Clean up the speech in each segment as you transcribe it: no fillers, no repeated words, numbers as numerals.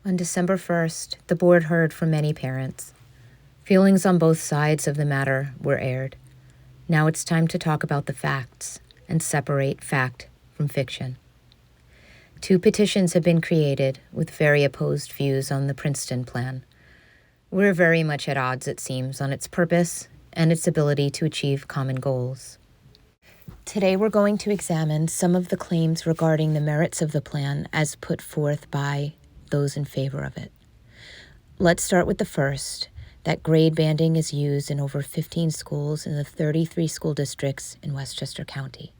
On December 1st, the board heard from many parents. Feelings on both sides of the matter were aired. Now it's time to talk about the facts and separate fact from fiction. 2 petitions have been created with very opposed views on the Princeton plan. We're very much at odds, it seems, on its purpose and its ability to achieve common goals. Today we're going to examine some of the claims regarding the merits of the plan as put forth by those in favor of it. Let's start with the first, that grade banding is used in over 15 schools in the 33 school districts in Westchester County.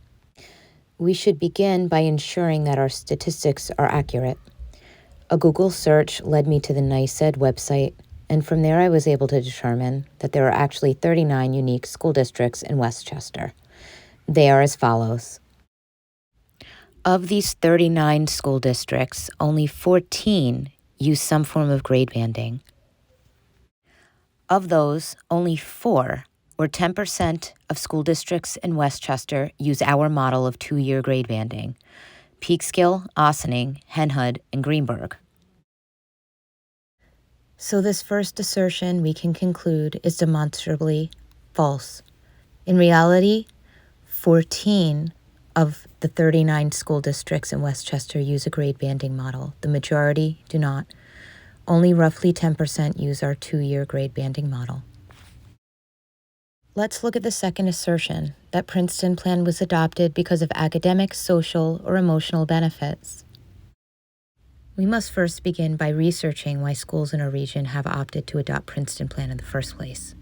We should begin by ensuring that our statistics are accurate. A Google search led me to the NYSED website, and from there I was able to determine that there are actually 39 unique school districts in Westchester. They are as follows. Of these 39 school districts, only 14 use some form of grade banding. Of those, only 4, or 10% of school districts in Westchester use our model of 2-year grade banding: Peekskill, Ossining, Henhood, and Greenberg. So this first assertion we can conclude is demonstrably false. In reality, 14 of the 39 school districts in Westchester use a grade banding model. The majority do not. Only roughly 10% use our 2-year grade banding model. Let's look at the second assertion, that Princeton plan was adopted because of academic, social, or emotional benefits. We must first begin by researching why schools in our region have opted to adopt Princeton plan in the first place.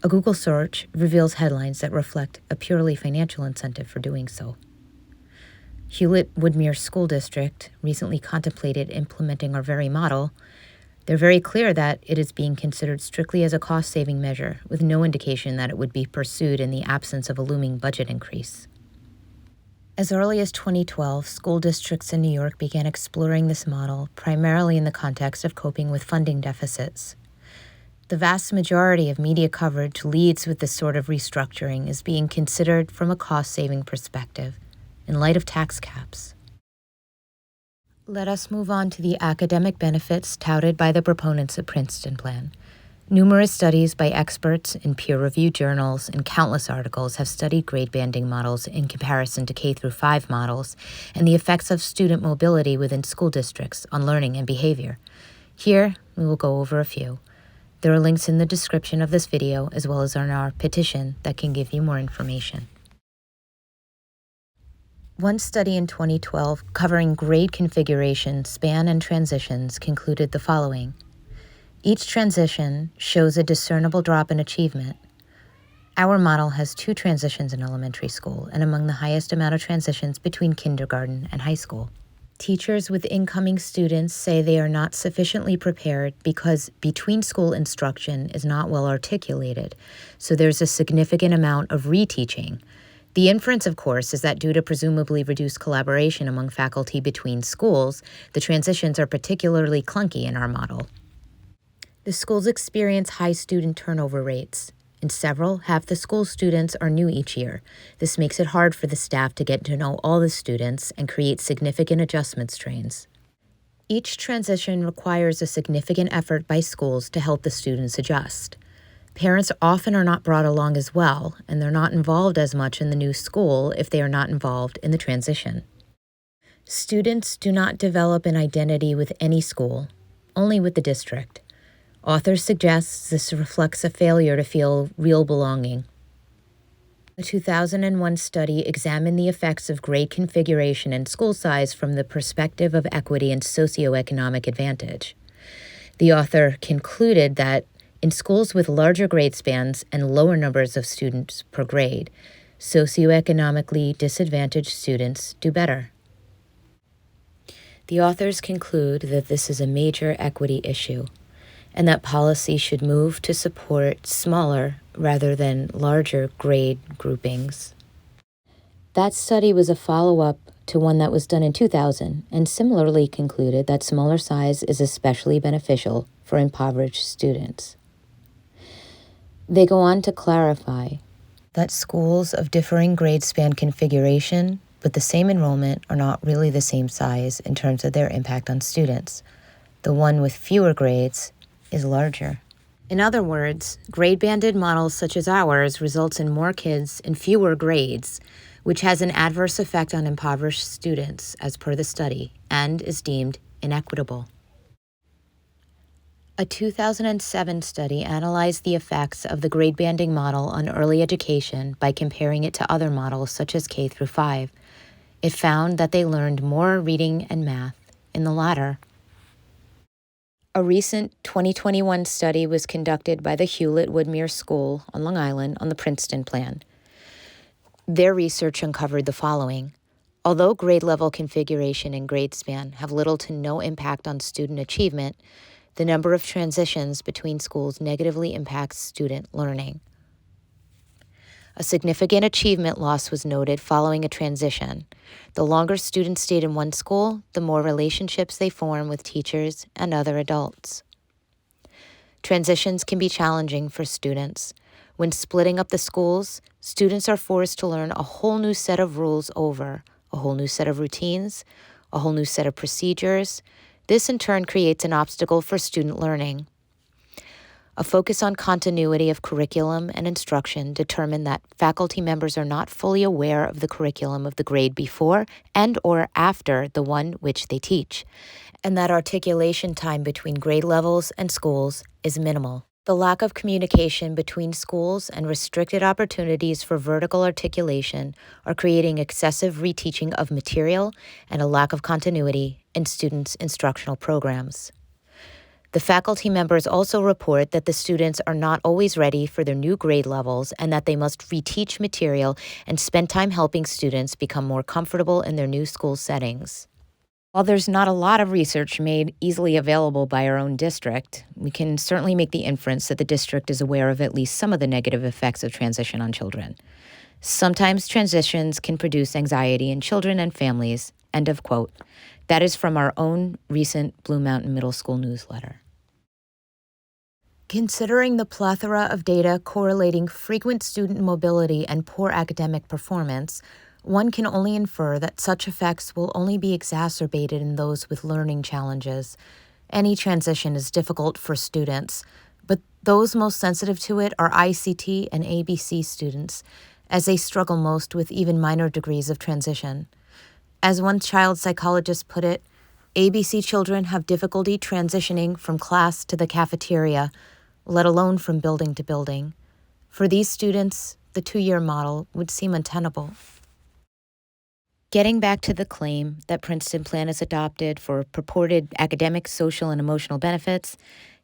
A Google search reveals headlines that reflect a purely financial incentive for doing so. Hewlett-Woodmere School District recently contemplated implementing our very model. They're very clear that it is being considered strictly as a cost-saving measure, with no indication that it would be pursued in the absence of a looming budget increase. As early as 2012, school districts in New York began exploring this model, primarily in the context of coping with funding deficits. The vast majority of media coverage leads with this sort of restructuring as being considered from a cost-saving perspective, in light of tax caps. Let us move on to the academic benefits touted by the proponents of Princeton plan. Numerous studies by experts in peer-reviewed journals and countless articles have studied grade banding models in comparison to K-5 models and the effects of student mobility within school districts on learning and behavior. Here, we will go over a few. There are links in the description of this video as well as on our petition that can give you more information. One study in 2012 covering grade configuration, span, and transitions concluded the following. Each transition shows a discernible drop in achievement. Our model has 2 transitions in elementary school and among the highest amount of transitions between kindergarten and high school. Teachers with incoming students say they are not sufficiently prepared because between-school instruction is not well articulated, so there's a significant amount of reteaching. The inference, of course, is that due to presumably reduced collaboration among faculty between schools, the transitions are particularly clunky in our model. The schools experience high student turnover rates. In several, half the school students are new each year. This makes it hard for the staff to get to know all the students and creates significant adjustment strains. Each transition requires a significant effort by schools to help the students adjust. Parents often are not brought along as well, and they're not involved as much in the new school if they are not involved in the transition. Students do not develop an identity with any school, only with the district. Authors suggest this reflects a failure to feel real belonging. A 2001 study examined the effects of grade configuration and school size from the perspective of equity and socioeconomic advantage. The author concluded that in schools with larger grade spans and lower numbers of students per grade, socioeconomically disadvantaged students do better. The authors conclude that this is a major equity issue, and that policy should move to support smaller rather than larger grade groupings. That study was a follow-up to one that was done in 2000 and similarly concluded that smaller size is especially beneficial for impoverished students. They go on to clarify that schools of differing grade span configuration with the same enrollment are not really the same size in terms of their impact on students. The one with fewer grades is larger. In other words, grade-banded models such as ours results in more kids in fewer grades, which has an adverse effect on impoverished students, as per the study, and is deemed inequitable. A 2007 study analyzed the effects of the grade banding model on early education by comparing it to other models such as K through 5. It found that they learned more reading and math in the latter. A recent 2021 study was conducted by the Hewlett-Woodmere School on Long Island on the Princeton plan. Their research uncovered the following. Although grade level configuration and grade span have little to no impact on student achievement, the number of transitions between schools negatively impacts student learning. A significant achievement loss was noted following a transition. The longer students stayed in one school, the more relationships they form with teachers and other adults. Transitions can be challenging for students. When splitting up the schools, students are forced to learn a whole new set of rules over, a whole new set of routines, a whole new set of procedures. This in turn creates an obstacle for student learning. A focus on continuity of curriculum and instruction determined that faculty members are not fully aware of the curriculum of the grade before and or after the one which they teach, and that articulation time between grade levels and schools is minimal. The lack of communication between schools and restricted opportunities for vertical articulation are creating excessive reteaching of material and a lack of continuity in students' instructional programs. The faculty members also report that the students are not always ready for their new grade levels and that they must reteach material and spend time helping students become more comfortable in their new school settings. While there's not a lot of research made easily available by our own district, we can certainly make the inference that the district is aware of at least some of the negative effects of transition on children. Sometimes transitions can produce anxiety in children and families, end of quote. That is from our own recent Blue Mountain Middle School newsletter. Considering the plethora of data correlating frequent student mobility and poor academic performance, one can only infer that such effects will only be exacerbated in those with learning challenges. Any transition is difficult for students, but those most sensitive to it are ICT and ABC students, as they struggle most with even minor degrees of transition. As one child psychologist put it, ABC children have difficulty transitioning from class to the cafeteria, let alone from building to building. For these students, the 2-year model would seem untenable. Getting back to the claim that Princeton plan is adopted for purported academic, social, and emotional benefits,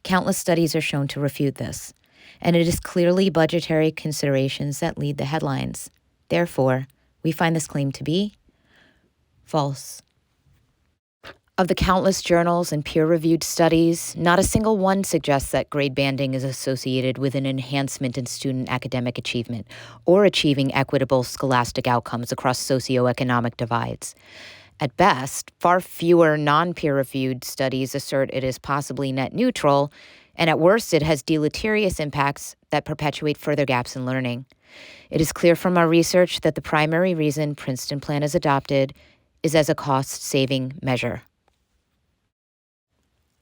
countless studies are shown to refute this, and it is clearly budgetary considerations that lead the headlines. Therefore, we find this claim to be false. Of the countless journals and peer-reviewed studies, not a single one suggests that grade banding is associated with an enhancement in student academic achievement or achieving equitable scholastic outcomes across socioeconomic divides. At best, far fewer non-peer-reviewed studies assert it is possibly net neutral, and at worst, it has deleterious impacts that perpetuate further gaps in learning. It is clear from our research that the primary reason Princeton plan is adopted is as a cost-saving measure.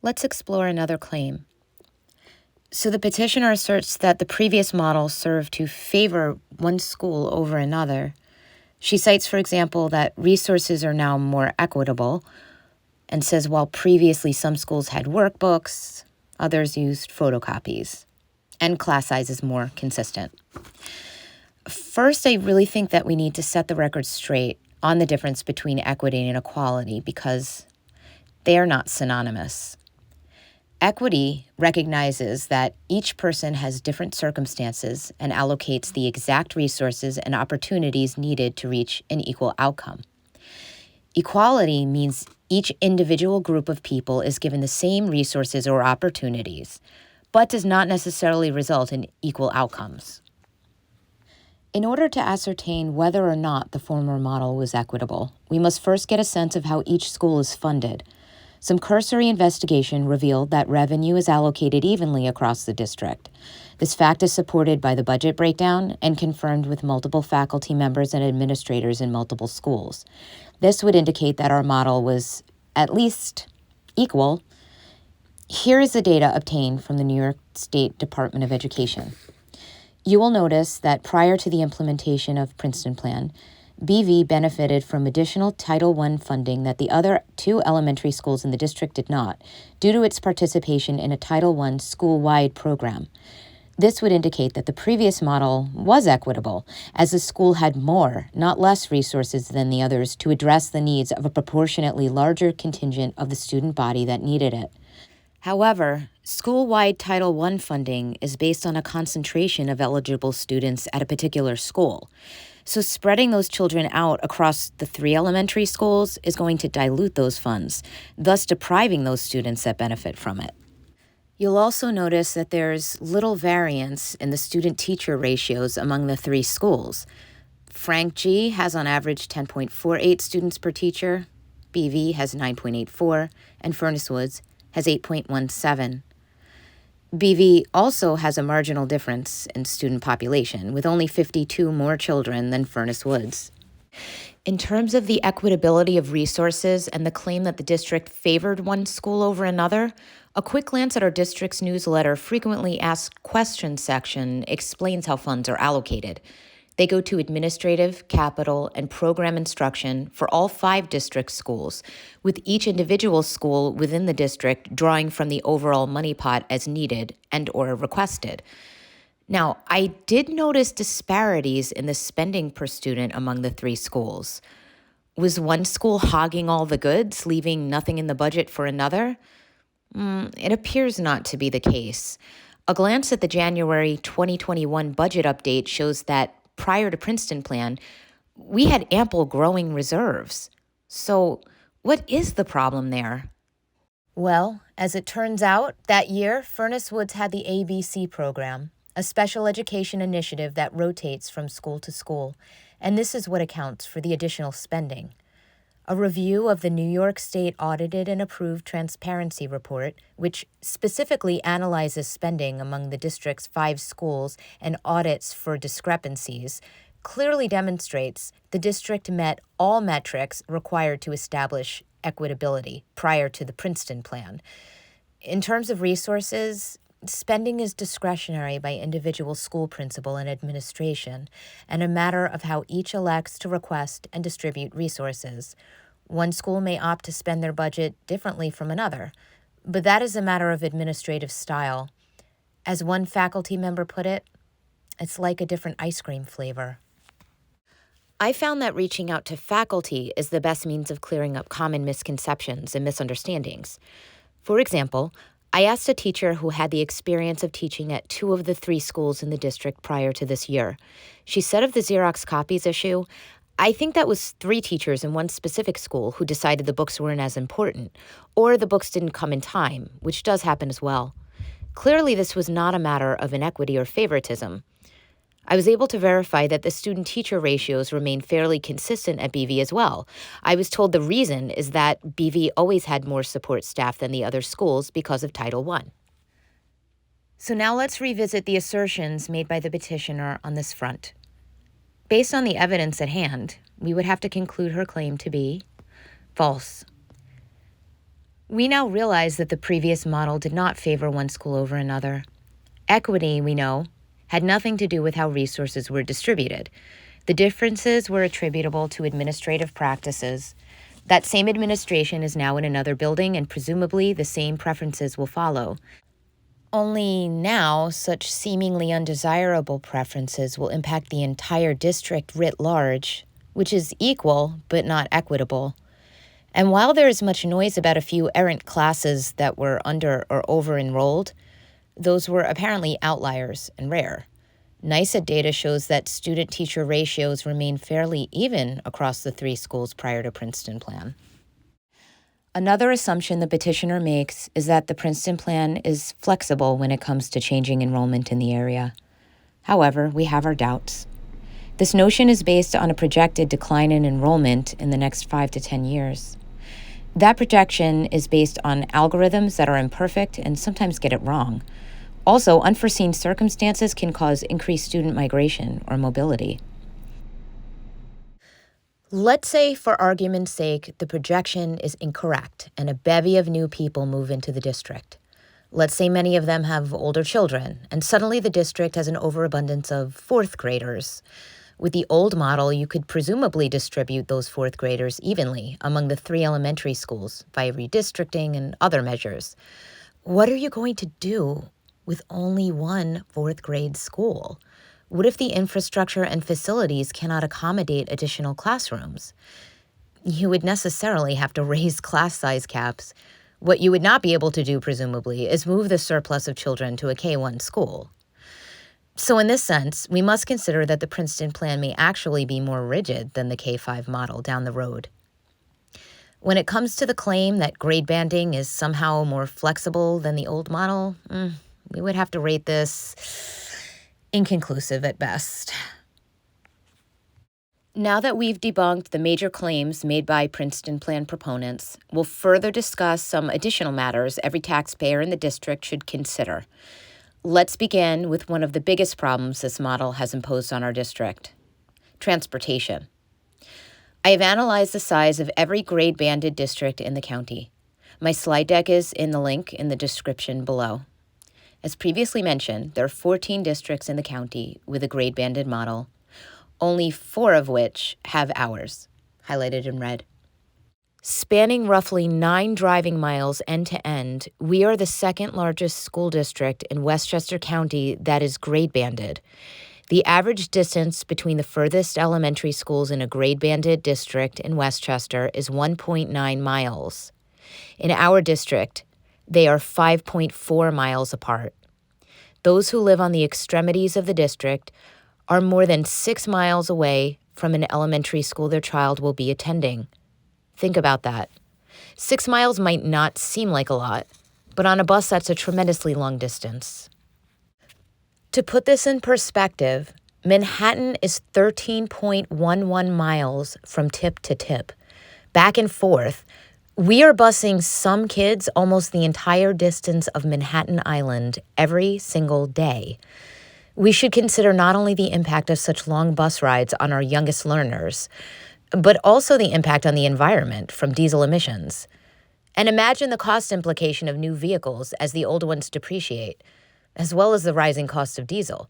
Let's explore another claim. So the petitioner asserts that the previous model served to favor one school over another. She cites, for example, that resources are now more equitable and says while previously some schools had workbooks, others used photocopies, and class size is more consistent. First, I really think that we need to set the record straight on the difference between equity and equality because they are not synonymous. Equity recognizes that each person has different circumstances and allocates the exact resources and opportunities needed to reach an equal outcome. Equality means each individual group of people is given the same resources or opportunities, but does not necessarily result in equal outcomes. In order to ascertain whether or not the former model was equitable, we must first get a sense of how each school is funded. Some cursory investigation revealed that revenue is allocated evenly across the district. This fact is supported by the budget breakdown and confirmed with multiple faculty members and administrators in multiple schools. This would indicate that our model was at least equal, Here is the data obtained from the New York State Department of Education. You will notice that prior to the implementation of Princeton Plan, BV benefited from additional Title I funding that the other two elementary schools in the district did not, due to its participation in a Title I school-wide program. This would indicate that the previous model was equitable, as the school had more, not less, resources than the others to address the needs of a proportionately larger contingent of the student body that needed it. However, school-wide Title I funding is based on a concentration of eligible students at a particular school. So spreading those children out across the 3 elementary schools is going to dilute those funds, thus depriving those students that benefit from it. You'll also notice that there's little variance in the student-teacher ratios among the 3 schools. Frank G has on average 10.48 students per teacher, BV has 9.84, and Furnace Woods has 8.17. BV also has a marginal difference in student population, with only 52 more children than Furnace Woods. In terms of the equitability of resources and the claim that the district favored one school over another, a quick glance at our district's newsletter frequently asked questions section explains how funds are allocated. They go to administrative, capital, and program instruction for all 5 district schools, with each individual school within the district drawing from the overall money pot as needed and or requested. Now, I did notice disparities in the spending per student among the 3 schools. Was one school hogging all the goods, leaving nothing in the budget for another? It appears not to be the case. A glance at the January 2021 budget update shows that prior to Princeton Plan, we had ample growing reserves. So what is the problem there? Well, as it turns out, that year, Furnace Woods had the ABC program, a special education initiative that rotates from school to school, and this is what accounts for the additional spending. A review of the New York State Audited and Approved Transparency Report, which specifically analyzes spending among the district's 5 schools and audits for discrepancies, clearly demonstrates the district met all metrics required to establish equitability prior to the Princeton Plan. In terms of resources, spending is discretionary by individual school principal and administration, and a matter of how each elects to request and distribute resources. One school may opt to spend their budget differently from another, but that is a matter of administrative style. As one faculty member put it, it's like a different ice cream flavor. I found that reaching out to faculty is the best means of clearing up common misconceptions and misunderstandings. For example, I asked a teacher who had the experience of teaching at 2 of the 3 schools in the district prior to this year. She said of the Xerox copies issue, "I think that was 3 teachers in one specific school who decided the books weren't as important, or the books didn't come in time, which does happen as well. Clearly, this was not a matter of inequity or favoritism." I was able to verify that the student-teacher ratios remain fairly consistent at BV as well. I was told the reason is that BV always had more support staff than the other schools because of Title I. So now let's revisit the assertions made by the petitioner on this front. Based on the evidence at hand, we would have to conclude her claim to be false. We now realize that the previous model did not favor one school over another. Equity, we know, had nothing to do with how resources were distributed. The differences were attributable to administrative practices. That same administration is now in another building, and presumably the same preferences will follow. Only now, such seemingly undesirable preferences will impact the entire district writ large, which is equal but not equitable. And while there is much noise about a few errant classes that were under or over-enrolled, those were apparently outliers and rare. NYSET data shows that student-teacher ratios remain fairly even across the 3 schools prior to Princeton Plan. Another assumption the petitioner makes is that the Princeton Plan is flexible when it comes to changing enrollment in the area. However, we have our doubts. This notion is based on a projected decline in enrollment in the next 5 to 10 years. That projection is based on algorithms that are imperfect and sometimes get it wrong. Also, unforeseen circumstances can cause increased student migration or mobility. Let's say, for argument's sake, the projection is incorrect and a bevy of new people move into the district. Let's say many of them have older children, and suddenly the district has an overabundance of fourth graders. With the old model, you could presumably distribute those fourth graders evenly among the 3 elementary schools by redistricting and other measures. What are you going to do with only one fourth grade school? What if the infrastructure and facilities cannot accommodate additional classrooms? You would necessarily have to raise class size caps. What you would not be able to do, presumably, is move the surplus of children to a K-1 school. So in this sense, we must consider that the Princeton plan may actually be more rigid than the K-5 model down the road. When it comes to the claim that grade banding is somehow more flexible than the old model, we would have to rate this inconclusive at best. Now that we've debunked the major claims made by Princeton plan proponents, we'll further discuss some additional matters every taxpayer in the district should consider. Let's begin with one of the biggest problems this model has imposed on our district: transportation. I have analyzed the size of every grade-banded district in the county. My slide deck is in the link in the description below. As previously mentioned, there are 14 districts in the county with a grade-banded model, only 4 of which have hours, highlighted in red. Spanning roughly 9 driving miles end to end, we are the second largest school district in Westchester County that is grade-banded. The average distance between the furthest elementary schools in a grade-banded district in Westchester is 1.9 miles. In our district, they are 5.4 miles apart. Those who live on the extremities of the district are more than 6 miles away from an elementary school their child will be attending. Think about that. 6 miles might not seem like a lot, but on a bus that's a tremendously long distance. To put this in perspective, Manhattan is 13.11 miles from tip to tip. Back and forth, we are busing some kids almost the entire distance of Manhattan Island every single day. We should consider not only the impact of such long bus rides on our youngest learners, but also the impact on the environment from diesel emissions. And imagine the cost implication of new vehicles as the old ones depreciate, as well as the rising cost of diesel.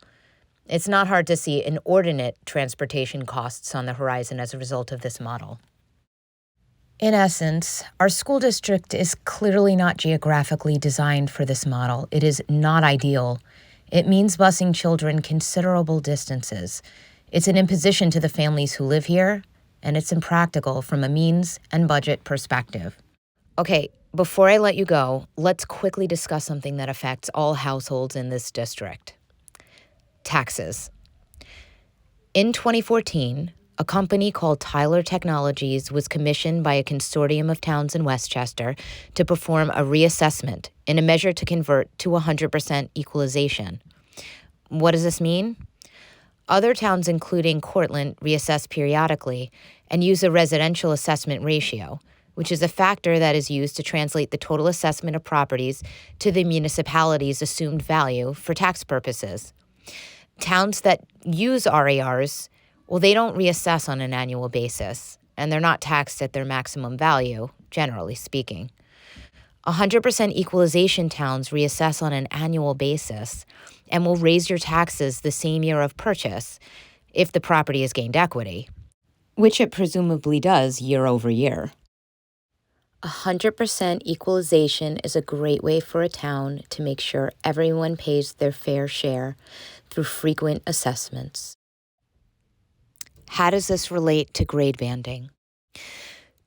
It's not hard to see inordinate transportation costs on the horizon as a result of this model. In essence, our school district is clearly not geographically designed for this model. It is not ideal. It means busing children considerable distances. It's an imposition to the families who live here, and it's impractical from a means and budget perspective. Okay, before I let you go, let's quickly discuss something that affects all households in this district: taxes. In 2014, a company called Tyler Technologies was commissioned by a consortium of towns in Westchester to perform a reassessment in a measure to convert to 100% equalization. What does this mean? Other towns, including Cortland, reassess periodically and use a residential assessment ratio, which is a factor that is used to translate the total assessment of properties to the municipality's assumed value for tax purposes. Towns that use RARs, well, they don't reassess on an annual basis, and they're not taxed at their maximum value, generally speaking. 100% equalization towns reassess on an annual basis and will raise your taxes the same year of purchase if the property has gained equity, which it presumably does year over year. 100% equalization is a great way for a town to make sure everyone pays their fair share through frequent assessments. How does this relate to grade banding?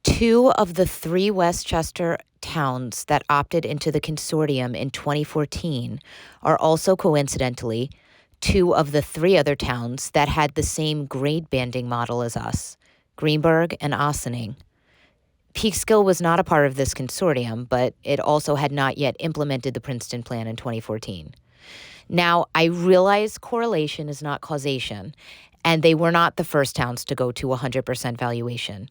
2 of the 3 Westchester towns that opted into the consortium in 2014 are also coincidentally 2 of the 3 other towns that had the same grade banding model as us: Greenburgh and Ossining. Peekskill was not a part of this consortium, but it also had not yet implemented the Princeton plan in 2014. Now, I realize correlation is not causation, and they were not the first towns to go to 100% valuation.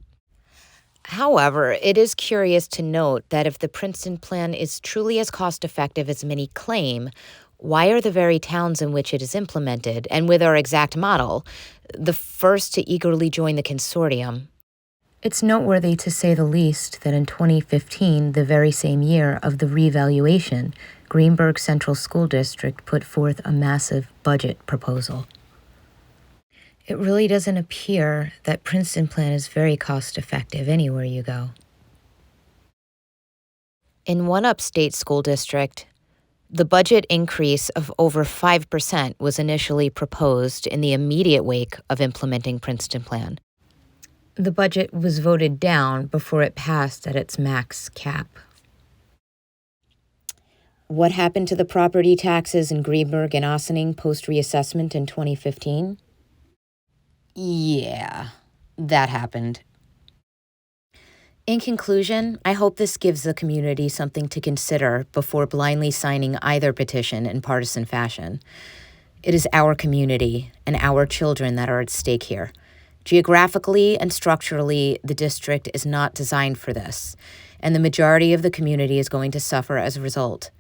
However, it is curious to note that if the Princeton plan is truly as cost-effective as many claim, why are the very towns in which it is implemented, and with our exact model, the first to eagerly join the consortium? It's noteworthy, to say the least, that in 2015, the very same year of the revaluation, Greenburgh Central School District put forth a massive budget proposal. It really doesn't appear that Princeton plan is very cost-effective anywhere you go. In one upstate school district, the budget increase of over 5% was initially proposed in the immediate wake of implementing Princeton plan. The budget was voted down before it passed at its max cap. What happened to the property taxes in Greenburgh and Ossining post-reassessment in 2015? Yeah, that happened. In conclusion, I hope this gives the community something to consider before blindly signing either petition in partisan fashion. It is our community and our children that are at stake here. Geographically and structurally, the district is not designed for this, and the majority of the community is going to suffer as a result.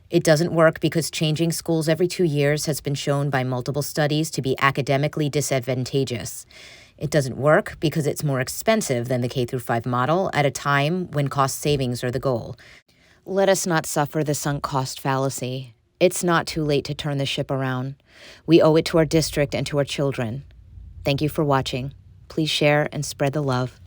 It doesn't work because changing schools every 2 years has been shown by multiple studies to be academically disadvantageous. It doesn't work because it's more expensive than the K-5 model at a time when cost savings are the goal. Let us not suffer the sunk cost fallacy. It's not too late to turn the ship around. We owe it to our district and to our children. Thank you for watching. Please share and spread the love.